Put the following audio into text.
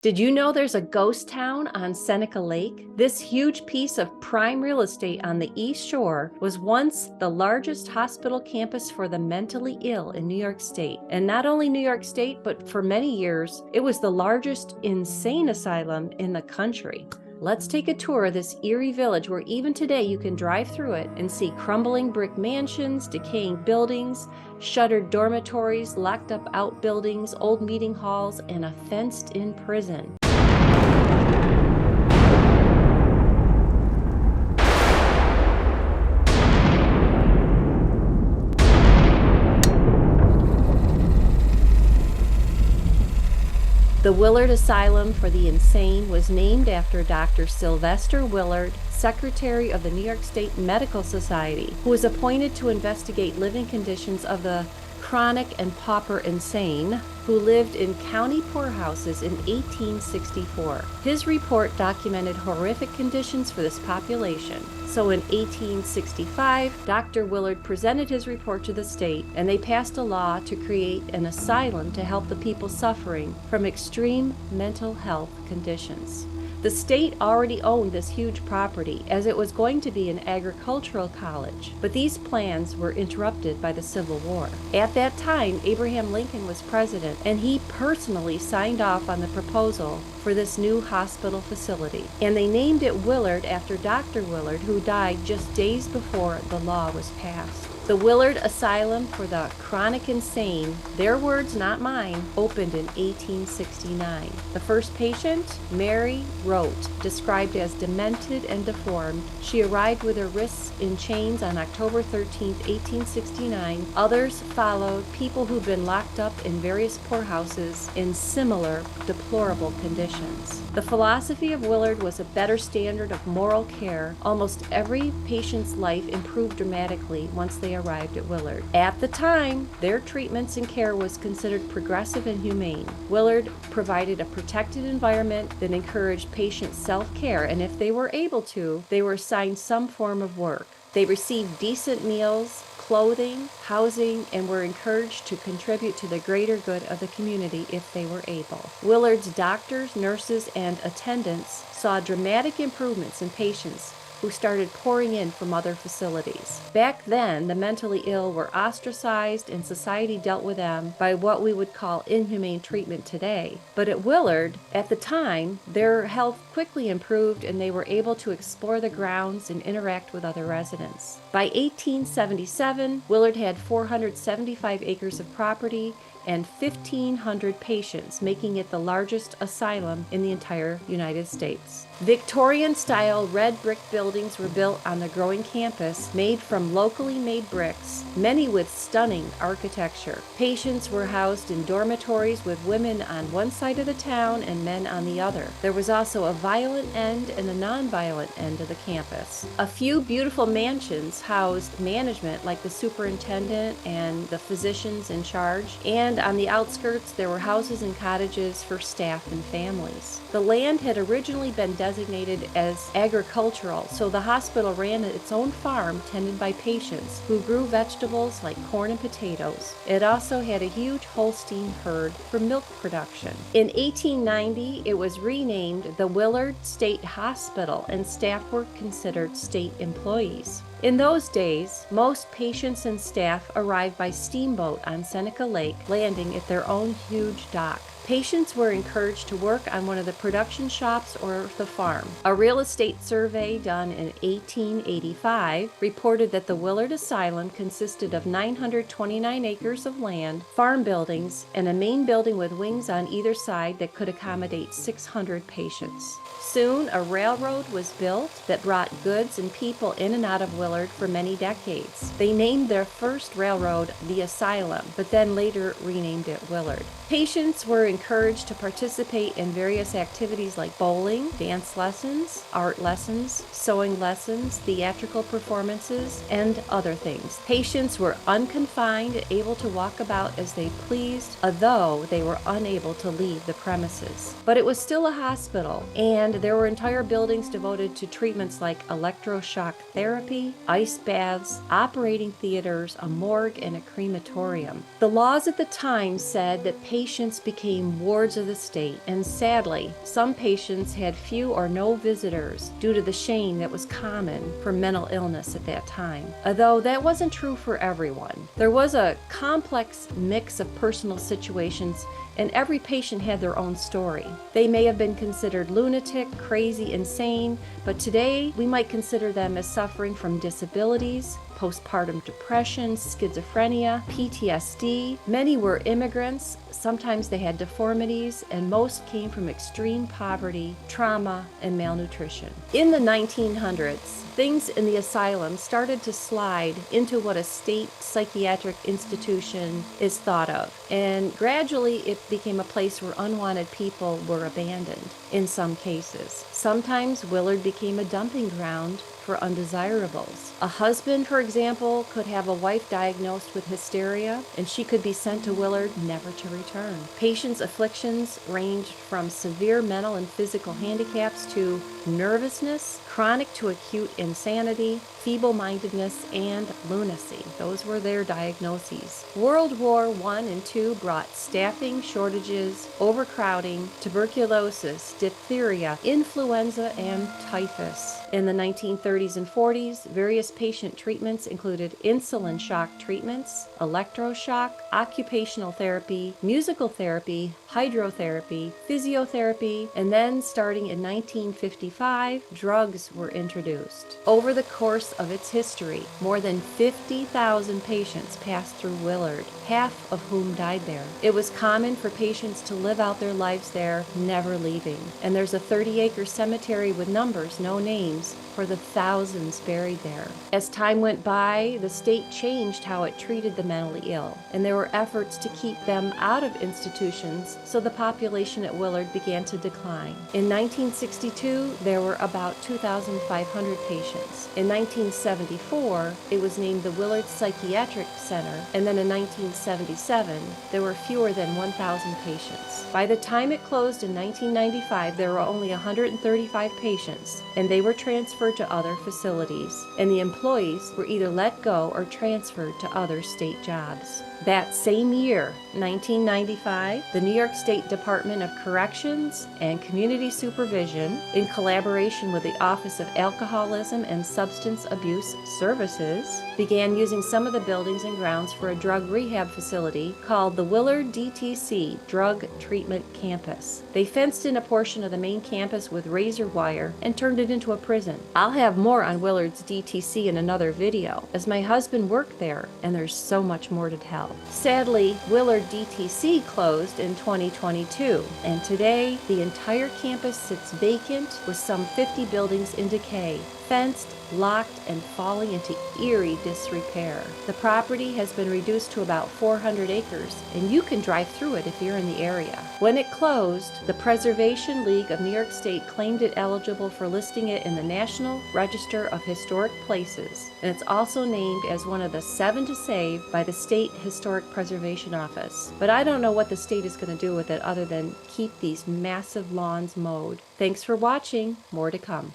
Did you know there's a ghost town on Seneca Lake? This huge piece of prime real estate on the East Shore was once the largest hospital campus for the mentally ill in New York State. And not only New York State, but for many years, it was the largest insane asylum in the country. Let's take a tour of this eerie village where even today you can drive through it and see crumbling brick mansions, decaying buildings, shuttered dormitories, locked up outbuildings, old meeting halls, and a fenced-in prison. The Willard Asylum for the Insane was named after Dr. Sylvester Willard, Secretary of the New York State Medical Society, who was appointed to investigate living conditions of the chronic and pauper insane who lived in county poorhouses in 1864. His report documented horrific conditions for this population. So in 1865, Dr. Willard presented his report to the state, and they passed a law to create an asylum to help the people suffering from extreme mental health conditions. The state already owned this huge property as it was going to be an agricultural college, but these plans were interrupted by the Civil War. At that time, Abraham Lincoln was president, and he personally signed off on the proposal for this new hospital facility. And they named it Willard after Dr. Willard, who died just days before the law was passed. The Willard Asylum for the Chronic Insane, their words not mine, opened in 1869. The first patient, Mary Rote, described as demented and deformed. She arrived with her wrists in chains on October 13, 1869. Others followed, people who'd been locked up in various poorhouses in similar deplorable conditions. The philosophy of Willard was a better standard of moral care. Almost every patient's life improved dramatically once they arrived at Willard. At the time, their treatments and care was considered progressive and humane. Willard provided a protected environment that encouraged patient self-care, and if they were able to, they were assigned some form of work. They received decent meals, clothing, housing, and were encouraged to contribute to the greater good of the community if they were able. Willard's doctors, nurses, and attendants saw dramatic improvements in patients who started pouring in from other facilities. Back then, the mentally ill were ostracized and society dealt with them by what we would call inhumane treatment today. But at Willard, at the time, their health quickly improved and they were able to explore the grounds and interact with other residents. By 1877, Willard had 475 acres of property and 1,500 patients, making it the largest asylum in the entire United States. Victorian-style red brick buildings were built on the growing campus, made from locally made bricks, many with stunning architecture. Patients were housed in dormitories with women on one side of the town and men on the other. There was also a violent end and a non-violent end of the campus. A few beautiful mansions housed management like the superintendent and the physicians in charge, and on the outskirts there were houses and cottages for staff and families. The land had originally been designated as agricultural, so the hospital ran its own farm tended by patients who grew vegetables like corn and potatoes. It also had a huge Holstein herd for milk production. In 1890, it was renamed the Willard State Hospital, and staff were considered state employees. In those days, most patients and staff arrived by steamboat on Seneca Lake, landing at their own huge dock. Patients were encouraged to work on one of the production shops or the farm. A real estate survey done in 1885 reported that the Willard Asylum consisted of 929 acres of land, farm buildings, and a main building with wings on either side that could accommodate 600 patients. Soon, a railroad was built that brought goods and people in and out of Willard for many decades. They named their first railroad the Asylum, but then later renamed it Willard. Patients were encouraged to participate in various activities like bowling, dance lessons, art lessons, sewing lessons, theatrical performances, and other things. Patients were unconfined, able to walk about as they pleased, although they were unable to leave the premises. But it was still a hospital, and there were entire buildings devoted to treatments like electroshock therapy, ice baths, operating theaters, a morgue, and a crematorium. The laws at the time said that patients became became wards of the state, and sadly, some patients had few or no visitors due to the shame that was common for mental illness at that time. Although that wasn't true for everyone. There was a complex mix of personal situations, and every patient had their own story. They may have been considered lunatic, crazy, insane, but today we might consider them as suffering from disabilities, postpartum depression, schizophrenia, PTSD. Many were immigrants, sometimes they had deformities, and most came from extreme poverty, trauma, and malnutrition. In the 1900s, things in the asylum started to slide into what a state psychiatric institution is thought of, and gradually it became a place where unwanted people were abandoned in some cases. Sometimes Willard became a dumping ground for undesirables. A husband, for example, could have a wife diagnosed with hysteria, and she could be sent to Willard never to return. Patients' afflictions ranged from severe mental and physical handicaps to nervousness, chronic to acute insanity, feeble-mindedness, and lunacy. Those were their diagnoses. World War I and II brought staffing shortages, overcrowding, tuberculosis, diphtheria, influenza, and typhus. In the 1930s and 40s, various patient treatments included insulin shock treatments, electroshock, occupational therapy, musical therapy, hydrotherapy, physiotherapy, and then starting in 1955, drugs were introduced. Over the course of its history, more than 50,000 patients passed through Willard, half of whom died there. It was common for patients to live out their lives there, never leaving. And there's a 30-acre cemetery with numbers, no names, for the thousands buried there. As time went by, the state changed how it treated the mentally ill, and there were efforts to keep them out of institutions, so the population at Willard began to decline. In 1962, there were about 2,500 patients. In 1974, it was named the Willard Psychiatric Center, and then in 1977, there were fewer than 1,000 patients. By the time it closed in 1995, there were only 135 patients, and they were transferred to other facilities, and the employees were either let go or transferred to other state jobs. That same year, 1995, the New York State Department of Corrections and Community Supervision, in collaboration with the Office of Alcoholism and Substance Abuse Services, began using some of the buildings and grounds for a drug rehab facility called the Willard DTC Drug Treatment Campus. They fenced in a portion of the main campus with razor wire and turned it into a prison. I'll have more on Willard's DTC in another video, as my husband worked there, and there's so much more to tell. Sadly, Willard DTC closed in 2022, and today the entire campus sits vacant with some 50 buildings in decay, fenced, locked, and falling into eerie disrepair. The property has been reduced to about 400 acres, and you can drive through it if you're in the area. When it closed, the Preservation League of New York State claimed it eligible for listing it in the National Register of Historic Places, and it's also named as one of the 7 to save by the State Historic Preservation Office. But I don't know what the state is going to do with it other than keep these massive lawns mowed. Thanks for watching. More to come.